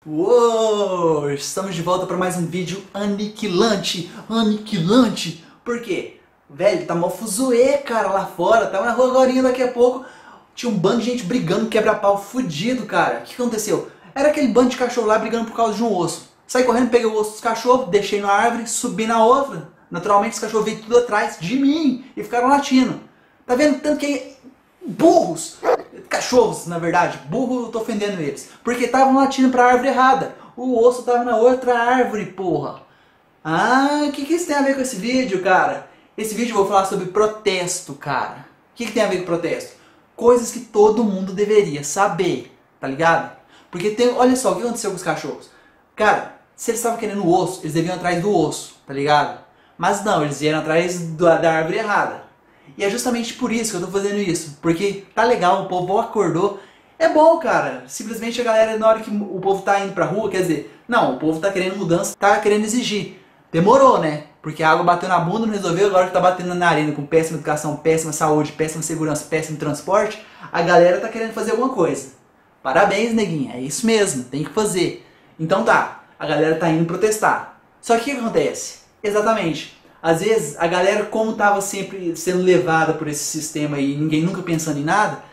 Uou! Estamos de volta para mais um vídeo aniquilante. Aniquilante! Por quê? Velho, tá mó fuzuê, cara, lá fora. Tava na rua agorinha, daqui a pouco tinha um bando de gente brigando, quebra-pau fudido, cara. O que aconteceu? Era aquele bando de cachorro lá brigando por causa de um osso. Saí correndo, peguei o osso dos cachorros, deixei na árvore, subi na outra. Naturalmente os cachorros veio tudo atrás de mim e ficaram latindo. Tá vendo tanto que burros, cachorros, na verdade, burro eu tô ofendendo eles, porque estavam latindo pra árvore errada, o osso tava na outra árvore, porra. Ah, o que isso tem a ver com esse vídeo, cara? Esse vídeo eu vou falar sobre protesto, cara. O que tem a ver com protesto? Coisas que todo mundo deveria saber, tá ligado? Porque tem, olha só, o que aconteceu com os cachorros? Cara, se eles estavam querendo o osso, eles deviam ir atrás do osso, tá ligado? Mas não, eles vieram atrás da árvore errada. E é justamente por isso que eu tô fazendo isso. Porque tá legal, o povo acordou. É bom, cara. Simplesmente a galera, na hora que o povo tá indo pra rua, quer dizer, não, o povo tá querendo mudança, tá querendo exigir. Demorou, né? Porque a água bateu na bunda, não resolveu, agora que tá batendo na arena com péssima educação, péssima saúde, péssima segurança, péssimo transporte, a galera tá querendo fazer alguma coisa. Parabéns, neguinha, é isso mesmo, tem que fazer. Então tá, a galera tá indo protestar. Só que o que acontece? Exatamente. Às vezes, a galera, como estava sempre sendo levada por esse sistema e ninguém nunca pensando em nada,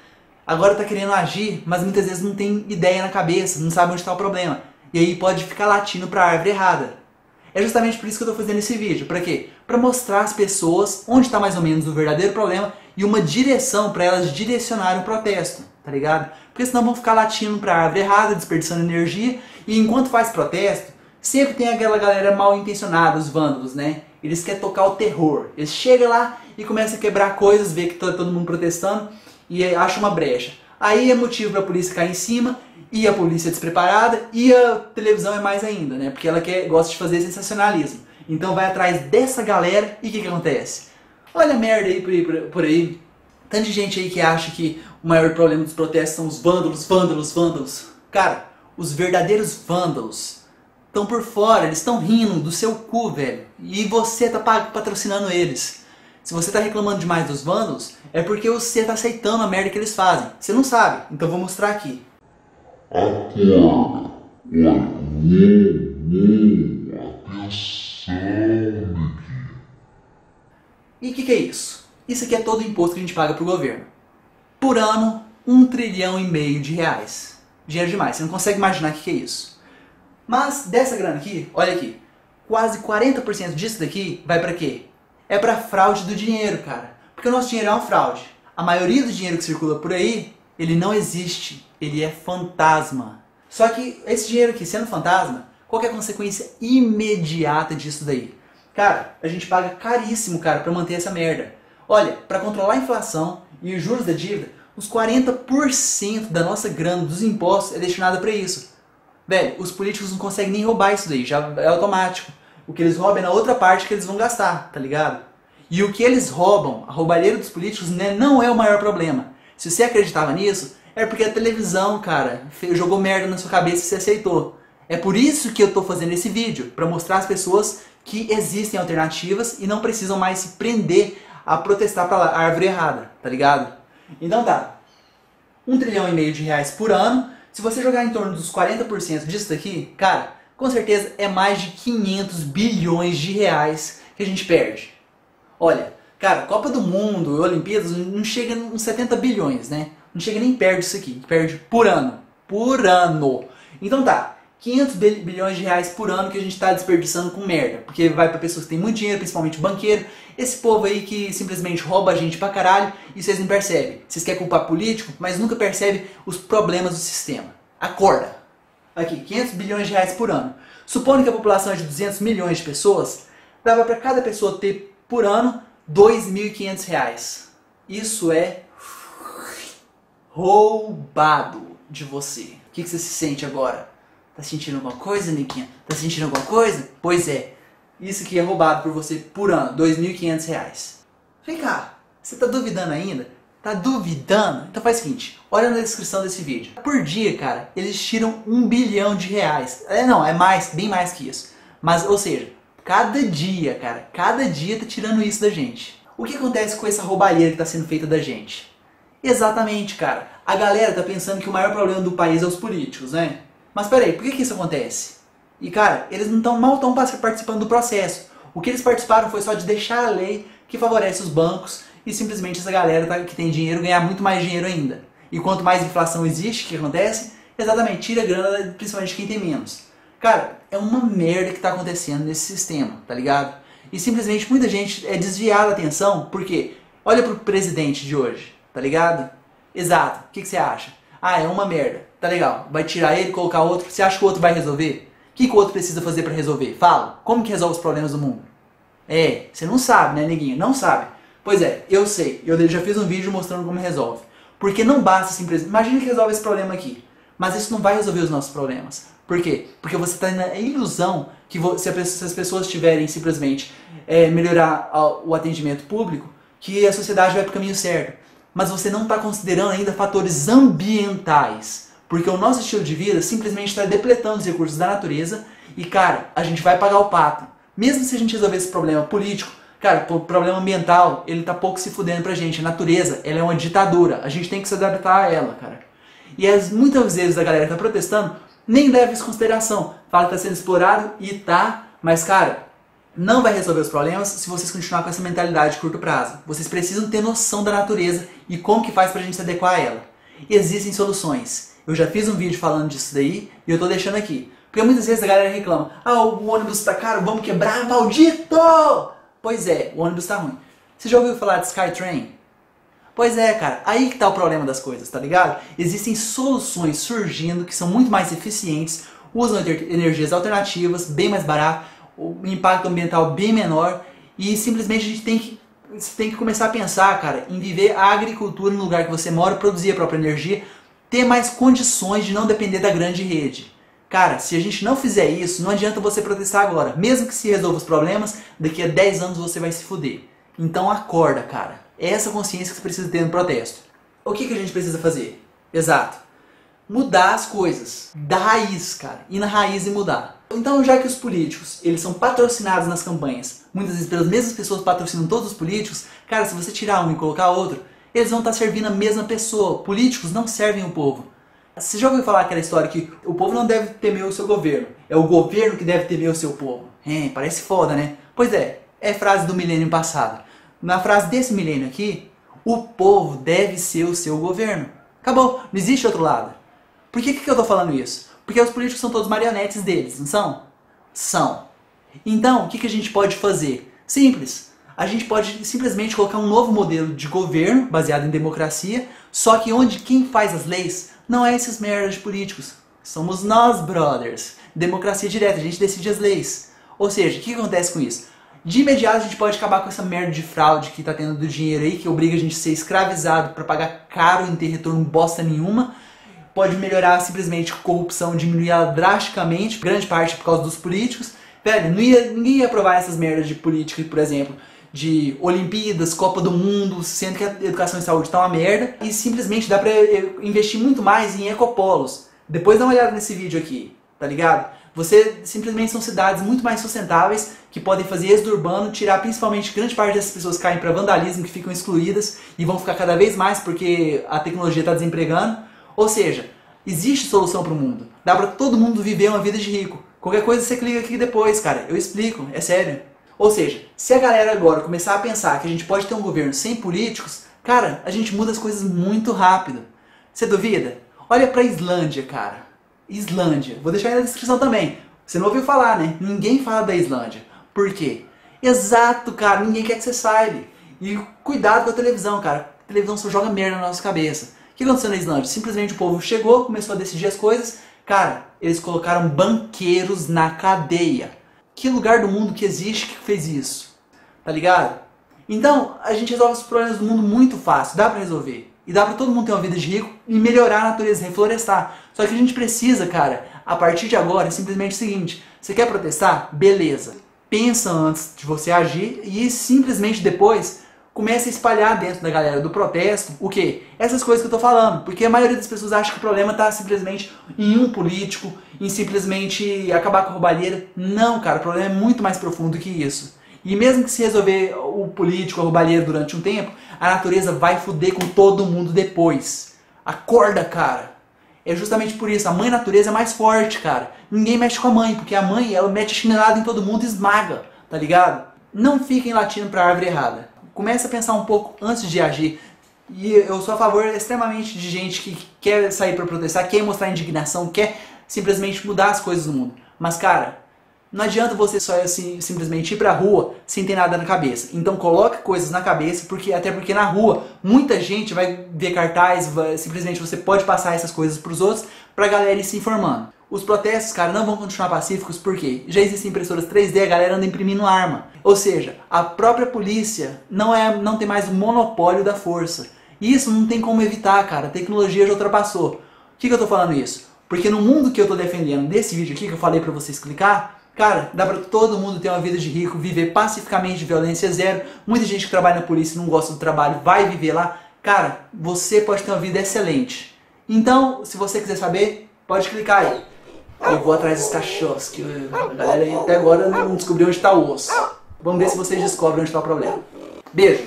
agora está querendo agir, mas muitas vezes não tem ideia na cabeça, não sabe onde está o problema. E aí pode ficar latindo para a árvore errada. É justamente por isso que eu estou fazendo esse vídeo. Para quê? Para mostrar às pessoas onde está mais ou menos o verdadeiro problema e uma direção para elas direcionarem o protesto, tá ligado? Porque senão vão ficar latindo para a árvore errada, desperdiçando energia, e enquanto faz protesto, sempre tem aquela galera mal intencionada, os vândalos, né? Eles querem tocar o terror. Eles chegam lá e começam a quebrar coisas, vê que tá todo mundo protestando e acham uma brecha. Aí é motivo para a polícia cair em cima, e a polícia é despreparada, e a televisão é mais ainda, né? Porque ela gosta de fazer sensacionalismo. Então vai atrás dessa galera e o que acontece? Olha a merda aí por aí. Tanta gente aí que acha que o maior problema dos protestos são os vândalos, vândalos, vândalos. Cara, os verdadeiros vândalos estão por fora, eles estão rindo do seu cu, velho. E você tá patrocinando eles. Se você tá reclamando demais dos vândalos, é porque você tá aceitando a merda que eles fazem. Você não sabe, então eu vou mostrar aqui. Acorda. Atenção, neguinho. E o que é isso? Isso aqui é todo o imposto que a gente paga pro governo. Por ano, 1,5 trilhão de reais. Dinheiro demais, você não consegue imaginar o que é isso. Mas dessa grana aqui, olha aqui, quase 40% disso daqui vai pra quê? É pra fraude do dinheiro, cara. Porque o nosso dinheiro é uma fraude. A maioria do dinheiro que circula por aí, ele não existe. Ele é fantasma. Só que esse dinheiro aqui, sendo fantasma, qual que é a consequência imediata disso daí? Cara, a gente paga caríssimo, cara, pra manter essa merda. Olha, pra controlar a inflação e os juros da dívida, os 40% da nossa grana, dos impostos, é destinada pra isso. Velho, os políticos não conseguem nem roubar isso daí, já é automático. O que eles roubam é na outra parte que eles vão gastar, tá ligado? E o que eles roubam, a roubalheira dos políticos, né, não é o maior problema. Se você acreditava nisso, é porque a televisão, cara, jogou merda na sua cabeça e você aceitou. É por isso que eu tô fazendo esse vídeo, pra mostrar às pessoas que existem alternativas e não precisam mais se prender a protestar pra árvore errada, tá ligado? Então tá, 1,5 trilhão de reais por ano. Se você jogar em torno dos 40% disso daqui, cara, com certeza é mais de 500 bilhões de reais que a gente perde. Olha, cara, Copa do Mundo, Olimpíadas, não chega uns 70 bilhões, né? Não chega nem perto disso aqui, perde por ano. Por ano. Então tá, 500 bilhões de reais por ano que a gente tá desperdiçando com merda. Porque vai pra pessoas que têm muito dinheiro, principalmente banqueiro. Esse povo aí que simplesmente rouba a gente pra caralho e vocês não percebem. Vocês querem culpar político, mas nunca percebem os problemas do sistema. Acorda! Aqui, 500 bilhões de reais por ano. Supondo que a população é de 200 milhões de pessoas, dava pra cada pessoa ter por ano 2.500 reais. Isso é roubado de você. O que você se sente agora? Tá sentindo alguma coisa, Niquinha? Tá sentindo alguma coisa? Pois é. Isso aqui é roubado por você por ano, 2.500 reais. Vem cá, você tá duvidando ainda? Tá duvidando? Então faz o seguinte, olha na descrição desse vídeo. Por dia, cara, eles tiram 1 bilhão de reais. Não, é mais, bem mais que isso. Mas, ou seja, cada dia, cara, cada dia tá tirando isso da gente. O que acontece com essa roubalheira que tá sendo feita da gente? Exatamente, cara. A galera tá pensando que o maior problema do país é os políticos, né? Mas peraí, por que isso acontece? E cara, eles não mal estão participando do processo. O que eles participaram foi só de deixar a lei que favorece os bancos e simplesmente essa galera que tem dinheiro ganhar muito mais dinheiro ainda. E quanto mais inflação existe, o que acontece? Exatamente, tira a grana principalmente de quem tem menos. Cara, é uma merda que está acontecendo nesse sistema, tá ligado? E simplesmente muita gente é desviada a atenção, porque olha pro presidente de hoje, tá ligado? Exato, o que você acha? Ah, é uma merda, tá legal, vai tirar ele, colocar outro, você acha que o outro vai resolver? O que o outro precisa fazer para resolver? Fala, como que resolve os problemas do mundo? É, você não sabe, né, neguinho? Não sabe. Pois é, eu sei, eu já fiz um vídeo mostrando como resolve. Porque não basta simplesmente, imagina que resolve esse problema aqui, mas isso não vai resolver os nossos problemas. Por quê? Porque você está na ilusão que se as pessoas tiverem simplesmente melhorar o atendimento público, que a sociedade vai para o caminho certo. Mas você não está considerando ainda fatores ambientais. Porque o nosso estilo de vida simplesmente está depletando os recursos da natureza e, cara, a gente vai pagar o pato. Mesmo se a gente resolver esse problema político, cara, o problema ambiental, ele tá pouco se fudendo pra gente. A natureza, ela é uma ditadura. A gente tem que se adaptar a ela, cara. E muitas vezes a galera que tá protestando nem leva isso em consideração. Fala que tá sendo explorado e tá, mas, cara, não vai resolver os problemas se vocês continuarem com essa mentalidade de curto prazo. Vocês precisam ter noção da natureza e como que faz pra gente se adequar a ela. Existem soluções. Eu já fiz um vídeo falando disso daí e eu tô deixando aqui. Porque muitas vezes a galera reclama: ah, o ônibus tá caro, vamos quebrar, maldito! Pois é, o ônibus tá ruim. Você já ouviu falar de Skytrain? Pois é, cara, aí que tá o problema das coisas, tá ligado? Existem soluções surgindo que são muito mais eficientes, usam energias alternativas, bem mais barato, o impacto ambiental bem menor e simplesmente a gente tem que começar a pensar, cara, em viver a agricultura no lugar que você mora, produzir a própria energia, ter mais condições de não depender da grande rede. Cara, se a gente não fizer isso, não adianta você protestar agora. Mesmo que se resolva os problemas, daqui a 10 anos você vai se fuder. Então acorda, cara. É essa consciência que você precisa ter no protesto. O que a gente precisa fazer? Exato. Mudar as coisas. Da raiz, cara. Ir na raiz e mudar. Então, já que os políticos, eles são patrocinados nas campanhas, muitas vezes pelas mesmas pessoas que patrocinam todos os políticos, cara, se você tirar um e colocar outro, eles vão estar servindo a mesma pessoa. Políticos não servem o povo. Você já ouviu falar aquela história que o povo não deve temer o seu governo, é o governo que deve temer o seu povo? Parece foda, né? Pois é frase do milênio passado. Na frase desse milênio aqui, o povo deve ser o seu governo. Acabou, não existe outro lado. Por que eu tô falando isso? Porque os políticos são todos marionetes deles, não são? São. Então, o que a gente pode fazer? Simples. A gente pode simplesmente colocar um novo modelo de governo, baseado em democracia, só que onde quem faz as leis não é esses merdas de políticos. Somos nós, brothers. Democracia direta, a gente decide as leis. Ou seja, o que acontece com isso? De imediato a gente pode acabar com essa merda de fraude que tá tendo do dinheiro aí, que obriga a gente a ser escravizado para pagar caro e não ter retorno bosta nenhuma. Pode melhorar simplesmente a corrupção, diminuir ela drasticamente, grande parte por causa dos políticos. Velho, ninguém ia aprovar essas merdas de política, por exemplo, de Olimpíadas, Copa do Mundo, sendo que a educação e saúde tá uma merda. E simplesmente dá pra investir muito mais em ecopolos. Depois dá uma olhada nesse vídeo aqui, tá ligado? Simplesmente são cidades muito mais sustentáveis, que podem fazer êxodo urbano, tirar principalmente grande parte dessas pessoas que caem para vandalismo, que ficam excluídas e vão ficar cada vez mais porque a tecnologia está desempregando. Ou seja, existe solução para o mundo. Dá para todo mundo viver uma vida de rico. Qualquer coisa você clica aqui depois, cara. Eu explico, é sério. Ou seja, se a galera agora começar a pensar que a gente pode ter um governo sem políticos, cara, a gente muda as coisas muito rápido. Você duvida? Olha pra Islândia, cara. Islândia. Vou deixar aí na descrição também. Você não ouviu falar, né? Ninguém fala da Islândia. Por quê? Exato, cara. Ninguém quer que você saiba. E cuidado com a televisão, cara. A televisão só joga merda na nossa cabeça. O que aconteceu na Islândia? Simplesmente o povo chegou, começou a decidir as coisas. Cara, eles colocaram banqueiros na cadeia. Que lugar do mundo que existe que fez isso? Tá ligado? Então, a gente resolve os problemas do mundo muito fácil. Dá pra resolver. E dá pra todo mundo ter uma vida de rico e melhorar a natureza, reflorestar. Só que a gente precisa, cara, a partir de agora, é simplesmente o seguinte. Você quer protestar? Beleza. Pensa antes de você agir e simplesmente depois comece a espalhar dentro da galera do protesto o quê? Essas coisas que eu tô falando. Porque a maioria das pessoas acha que o problema tá simplesmente em um político, em simplesmente acabar com a roubalheira. Não, cara, o problema é muito mais profundo que isso. E mesmo que se resolver o político, a roubalheira durante um tempo, a natureza vai foder com todo mundo depois. Acorda, cara. É justamente por isso, a mãe natureza é mais forte, cara. Ninguém mexe com a mãe, porque a mãe, ela mete a chinelada em todo mundo e esmaga, tá ligado? Não fiquem latindo pra árvore errada. Comece a pensar um pouco antes de agir. E eu sou a favor extremamente de gente que quer sair pra protestar, quer mostrar indignação, quer simplesmente mudar as coisas no mundo. Mas, cara, não adianta você só assim, simplesmente ir pra rua sem ter nada na cabeça. Então coloque coisas na cabeça, até porque na rua muita gente vai ver cartaz, simplesmente você pode passar essas coisas pros outros pra galera ir se informando. Os protestos, cara, não vão continuar pacíficos porque já existem impressoras 3D, a galera anda imprimindo arma. Ou seja, a própria polícia não tem mais o monopólio da força. E isso não tem como evitar, cara. A tecnologia já ultrapassou. Por que eu tô falando isso? Porque no mundo que eu tô defendendo desse vídeo aqui, que eu falei pra vocês clicar, cara, dá pra todo mundo ter uma vida de rico, viver pacificamente de violência zero. Muita gente que trabalha na polícia e não gosta do trabalho vai viver lá. Cara, você pode ter uma vida excelente. Então, se você quiser saber, pode clicar aí. Eu vou atrás dos cachorros, que a galera até agora não descobriu onde está o osso. Vamos ver se vocês descobrem onde está o problema. Beijo!